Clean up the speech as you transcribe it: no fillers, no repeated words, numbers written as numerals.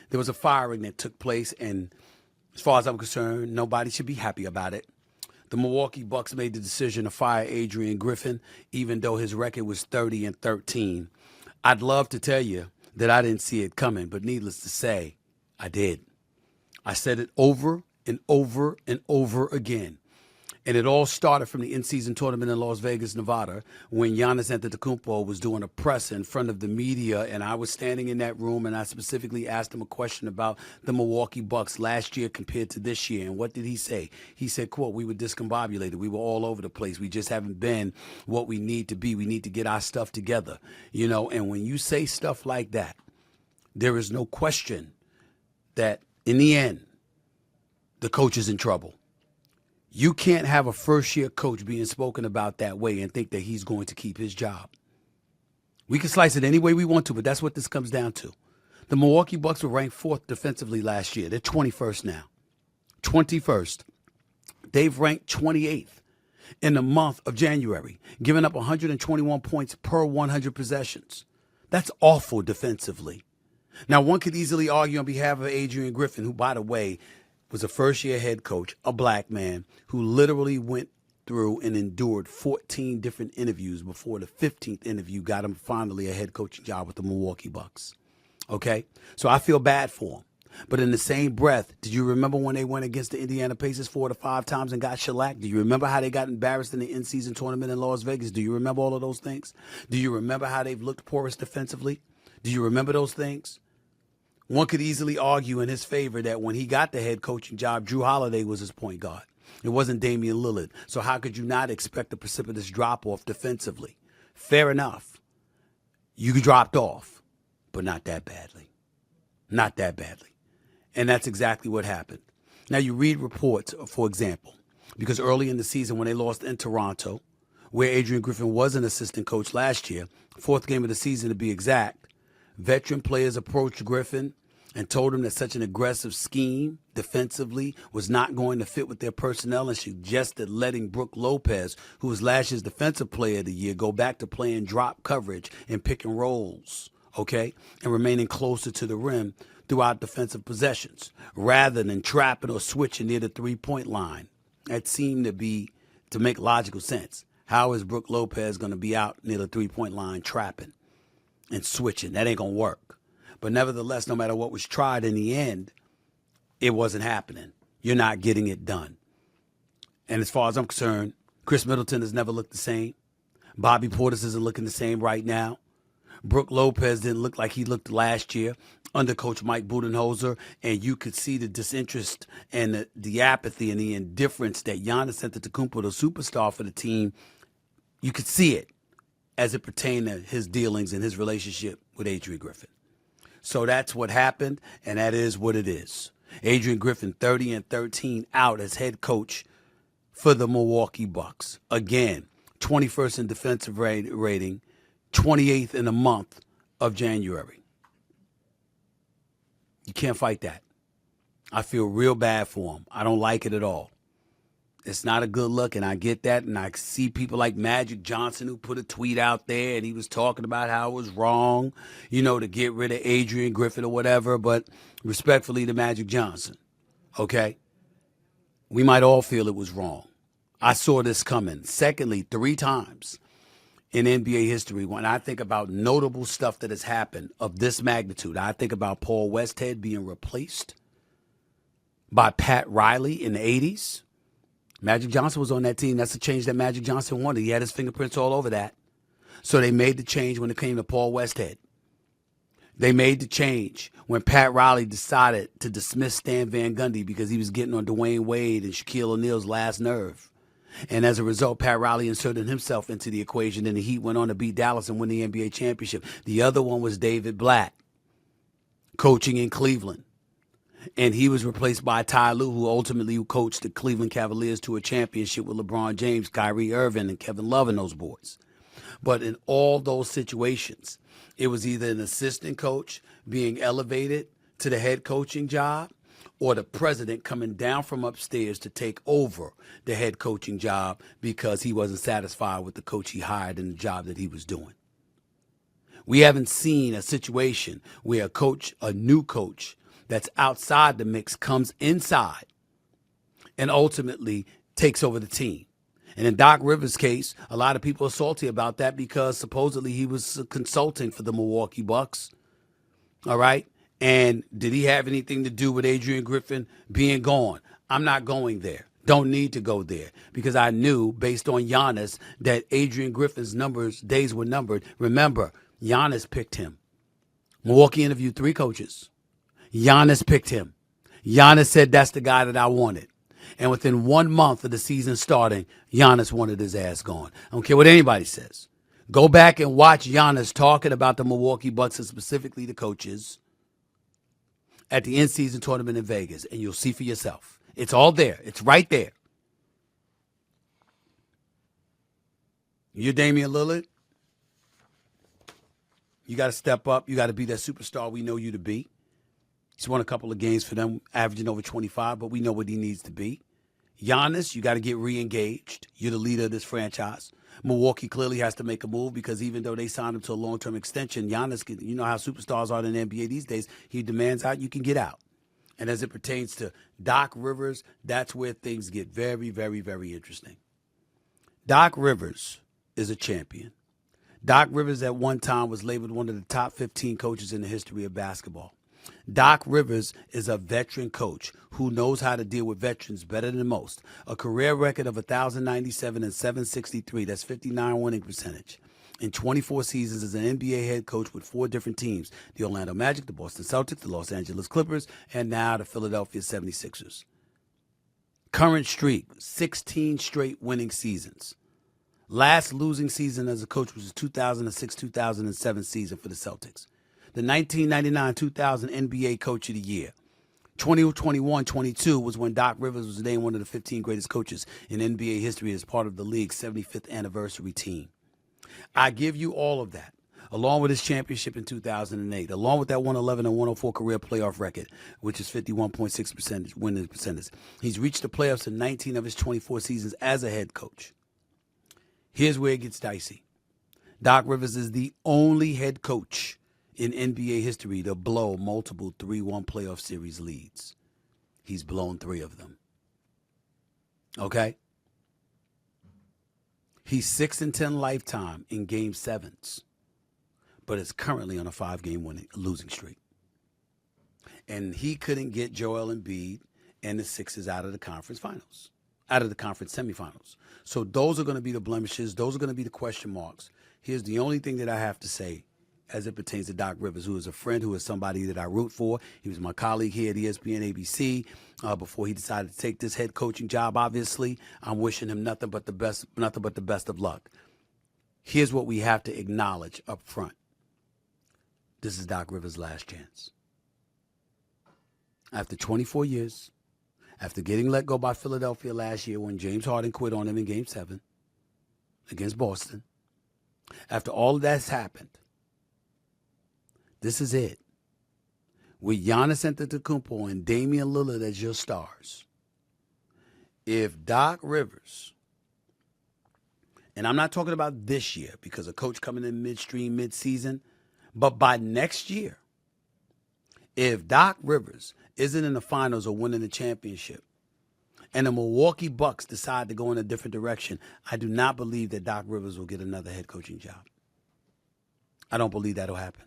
There was a firing that took place, and as far as I'm concerned, nobody should be happy about it. The Milwaukee Bucks made the decision to fire Adrian Griffin, even though his record was 30-13. I'd love to tell you that I didn't see it coming, but needless to say, I did. I said it over and over and over again. And it all started from the in-season tournament in Las Vegas, Nevada, when Giannis Antetokounmpo was doing a presser in front of the media, and I was standing in that room, and I specifically asked him a question about the Milwaukee Bucks last year compared to this year. And what did he say? He said, quote, "We were discombobulated. We were all over the place. We just haven't been what we need to be. We need to get our stuff together." You know, and when you say stuff like that, there is no question that in the end, the coach is in trouble. You can't have a first-year coach being spoken about that way and think that he's going to keep his job. We can slice it any way we want to, but that's what this comes down to. The Milwaukee Bucks were ranked 4th defensively last year. They're 21st now. 21st. They've ranked 28th in the month of January, giving up 121 points per 100 possessions. That's awful defensively. Now, one could easily argue on behalf of Adrian Griffin, who, by the way, was a first-year head coach, a black man, who literally went through and endured 14 different interviews before the 15th interview got him finally a head coaching job with the Milwaukee Bucks. Okay? So I feel bad for him. But in the same breath, did you remember when they went against the Indiana Pacers 4 to 5 times and got shellacked? Do you remember how they got embarrassed in the in-season tournament in Las Vegas? Do you remember all of those things? Do you remember how they've looked porous defensively? Do you remember those things? One could easily argue in his favor that when he got the head coaching job, Drew Holiday was his point guard. It wasn't Damian Lillard. So how could you not expect a precipitous drop-off defensively? Fair enough. You dropped off, but not that badly. Not that badly. And that's exactly what happened. Now, you read reports, for example, because early in the season when they lost in Toronto, where Adrian Griffin was an assistant coach last year, 4th game of the season to be exact, veteran players approached Griffin and told him that such an aggressive scheme defensively was not going to fit with their personnel and suggested letting Brook Lopez, who was last year's defensive player of the year, go back to playing drop coverage and pick and rolls, okay, and remaining closer to the rim throughout defensive possessions rather than trapping or switching near the three-point line. That seemed to make logical sense. How is Brook Lopez going to be out near the three-point line trapping and switching? That ain't going to work. But nevertheless, no matter what was tried in the end, it wasn't happening. You're not getting it done. And as far as I'm concerned, Chris Middleton has never looked the same. Bobby Portis isn't looking the same right now. Brook Lopez didn't look like he looked last year under Coach Mike Budenholzer, and you could see the disinterest and the apathy and the indifference that Giannis Antetokounmpo, the superstar for the team, you could see it as it pertained to his dealings and his relationship with Adrian Griffin. So that's what happened, and that is what it is. Adrian Griffin, 30-13, out as head coach for the Milwaukee Bucks. Again, 21st in defensive rating, 28th in the month of January. You can't fight that. I feel real bad for him. I don't like it at all. It's not a good look, and I get that, and I see people like Magic Johnson who put a tweet out there, and he was talking about how it was wrong, to get rid of Adrian Griffin or whatever, but respectfully to Magic Johnson, okay? We might all feel it was wrong. I saw this coming. Secondly, 3 times in NBA history, when I think about notable stuff that has happened of this magnitude, I think about Paul Westhead being replaced by Pat Riley in the 80s. Magic Johnson was on that team. That's the change that Magic Johnson wanted. He had his fingerprints all over that. So they made the change when it came to Paul Westhead. They made the change when Pat Riley decided to dismiss Stan Van Gundy because he was getting on Dwayne Wade and Shaquille O'Neal's last nerve. And as a result, Pat Riley inserted himself into the equation, and the Heat went on to beat Dallas and win the NBA championship. The other one was David Blatt, coaching in Cleveland. And he was replaced by Ty Lue, who ultimately coached the Cleveland Cavaliers to a championship with LeBron James, Kyrie Irving, and Kevin Love and those boys. But in all those situations, it was either an assistant coach being elevated to the head coaching job or the president coming down from upstairs to take over the head coaching job because he wasn't satisfied with the coach he hired and the job that he was doing. We haven't seen a situation where a new coach, that's outside the mix comes inside and ultimately takes over the team. And in Doc Rivers' case, a lot of people are salty about that because supposedly he was consulting for the Milwaukee Bucks. All right? And did he have anything to do with Adrian Griffin being gone? I'm not going there. Don't need to go there because I knew based on Giannis that Adrian Griffin's days were numbered. Remember, Giannis picked him. Milwaukee interviewed 3 coaches. Giannis picked him. Giannis said that's the guy that I wanted. And within 1 month of the season starting, Giannis wanted his ass gone. I don't care what anybody says. Go back and watch Giannis talking about the Milwaukee Bucks and specifically the coaches at the in-season tournament in Vegas, and you'll see for yourself. It's all there. It's right there. You're Damian Lillard. You got to step up. You got to be that superstar we know you to be. He's won a couple of games for them, averaging over 25, but we know what he needs to be. Giannis, you got to get re-engaged. You're the leader of this franchise. Milwaukee clearly has to make a move because even though they signed him to a long-term extension, Giannis, you know how superstars are in the NBA these days, he demands out, you can get out. And as it pertains to Doc Rivers, that's where things get very, very, very interesting. Doc Rivers is a champion. Doc Rivers at one time was labeled one of the top 15 coaches in the history of basketball. Doc Rivers is a veteran coach who knows how to deal with veterans better than most. A career record of 1,097 and 763, that's 59 winning percentage. In 24 seasons as an NBA head coach with 4 different teams, the Orlando Magic, the Boston Celtics, the Los Angeles Clippers, and now the Philadelphia 76ers. Current streak, 16 straight winning seasons. Last losing season as a coach was the 2006-2007 season for the Celtics. The 1999-2000 NBA Coach of the Year. 2021-22 was when Doc Rivers was named one of the 15 greatest coaches in NBA history as part of the league's 75th anniversary team. I give you all of that, along with his championship in 2008, along with that 111 and 104 career playoff record, which is 51.6% winning percentage. He's reached the playoffs in 19 of his 24 seasons as a head coach. Here's where it gets dicey. Doc Rivers is the only head coach in NBA history to blow multiple 3-1 playoff series leads. He's blown 3 of them. Okay? He's 6-10 lifetime in Game 7s, but is currently on a 5-game losing streak. And he couldn't get Joel Embiid and the Sixers out of the conference finals, out of the conference semifinals. So those are going to be the blemishes. Those are going to be the question marks. Here's the only thing that I have to say as it pertains to Doc Rivers, who is a friend, who is somebody that I root for. He was my colleague here at ESPN ABC before he decided to take this head coaching job. Obviously, I'm wishing him nothing but the best of luck. Here's what we have to acknowledge up front. This is Doc Rivers' last chance. After 24 years, after getting let go by Philadelphia last year when James Harden quit on him in Game 7 against Boston, after all of that's happened, this is it. With Giannis Antetokounmpo and Damian Lillard as your stars, if Doc Rivers, and I'm not talking about this year because a coach coming in midstream, mid-season, but by next year, if Doc Rivers isn't in the finals or winning the championship, and the Milwaukee Bucks decide to go in a different direction, I do not believe that Doc Rivers will get another head coaching job. I don't believe that'll happen.